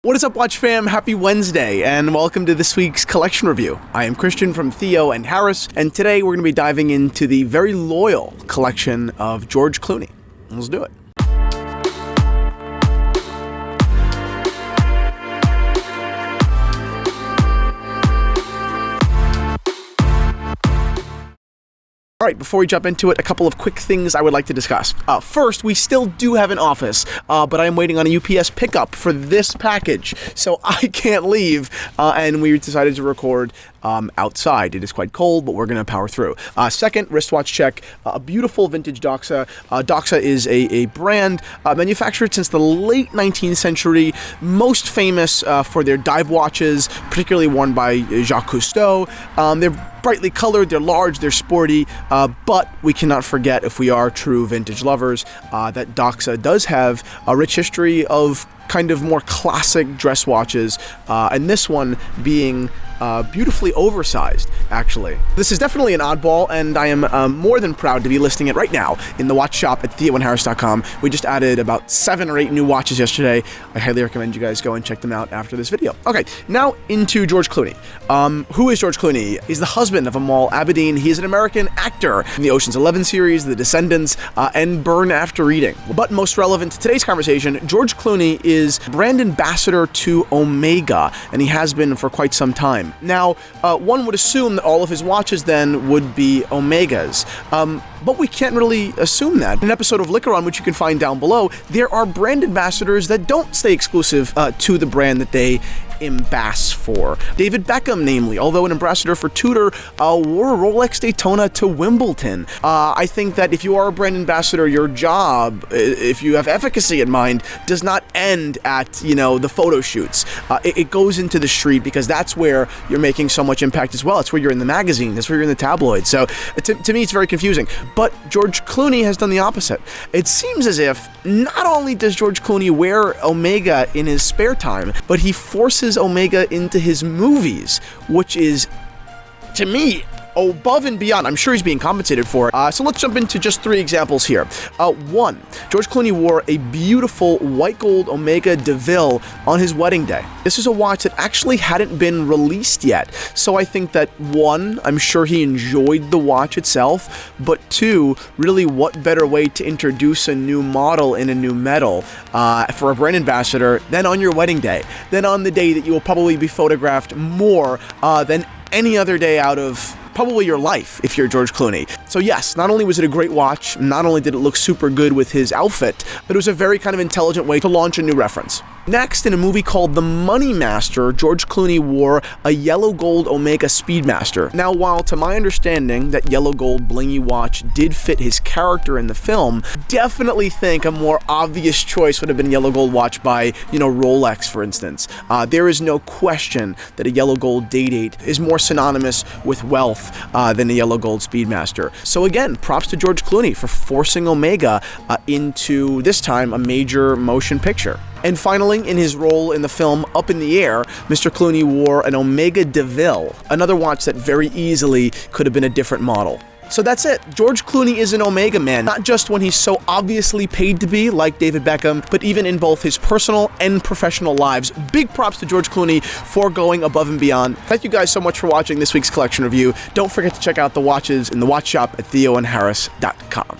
What is up, Watch fam? Happy Wednesday, and welcome to this week's collection review. I am Christian from Theo and Harris, and today we're going to be diving into the very loyal collection of George Clooney. Let's do it. All right, before we jump into it, a couple of quick things I would like to discuss. First, we still do have an office, but I am waiting on a UPS pickup for this package, so I can't leave, and we decided to record outside. It is quite cold, but we're going to power through. Second, wristwatch check, a beautiful vintage Doxa. Doxa is a brand manufactured since the late 19th century, most famous for their dive watches, particularly worn by Jacques Cousteau. They're brightly colored, they're large, they're sporty, but we cannot forget, if we are true vintage lovers, that Doxa does have a rich history of kind of more classic dress watches, and this one being beautifully oversized, actually. This is definitely an oddball, and I am more than proud to be listing it right now in the watch shop at theoandharris.com. We just added about 7 or 8 new watches yesterday. I highly recommend you guys go and check them out after this video. Okay, now into George Clooney. Who is George Clooney? He's the husband of Amal Abedin. He is an American actor in the Ocean's 11 series, The Descendants, and Burn After Reading. But most relevant to today's conversation, George Clooney is brand ambassador to Omega, and he has been for quite some time. Now, one would assume that all of his watches then would be Omegas, but we can't really assume that. In an episode of Liquor On, which you can find down below, there are brand ambassadors that don't stay exclusive to the brand that they embass for. David Beckham, namely, although an ambassador for Tudor, wore a Rolex Daytona to Wimbledon. I think that if you are a brand ambassador, your job, if you have efficacy in mind, does not end at, the photo shoots. It goes into the street, because that's where you're making so much impact as well. It's where you're in the magazine. That's where you're in the tabloid. So to me, it's very confusing. But George Clooney has done the opposite. It seems as if not only does George Clooney wear Omega in his spare time, but he forces Omega into his movies, which is, to me, above and beyond. I'm sure he's being compensated for it. So let's jump into just 3 examples here. One, George Clooney wore a beautiful white gold Omega DeVille on his wedding day. This is a watch that actually hadn't been released yet. So I think that 1, I'm sure he enjoyed the watch itself, but 2, really what better way to introduce a new model in a new metal for a brand ambassador than on your wedding day, than on the day that you will probably be photographed more than any other day out of probably your life if you're George Clooney. So yes, not only was it a great watch, not only did it look super good with his outfit, but it was a very kind of intelligent way to launch a new reference. Next, in a movie called The Money Master, George Clooney wore a yellow gold Omega Speedmaster. Now, while to my understanding that yellow gold blingy watch did fit his character in the film, definitely think a more obvious choice would have been a yellow gold watch by, Rolex, for instance. There is no question that a yellow gold Day-Date is more synonymous with wealth than a yellow gold Speedmaster. So again, props to George Clooney for forcing Omega into, this time, a major motion picture. And finally, in his role in the film Up in the Air, Mr. Clooney wore an Omega DeVille, another watch that very easily could have been a different model. So that's it. George Clooney is an Omega man, not just when he's so obviously paid to be, like David Beckham, but even in both his personal and professional lives. Big props to George Clooney for going above and beyond. Thank you guys so much for watching this week's collection review. Don't forget to check out the watches in the watch shop at theoandharris.com.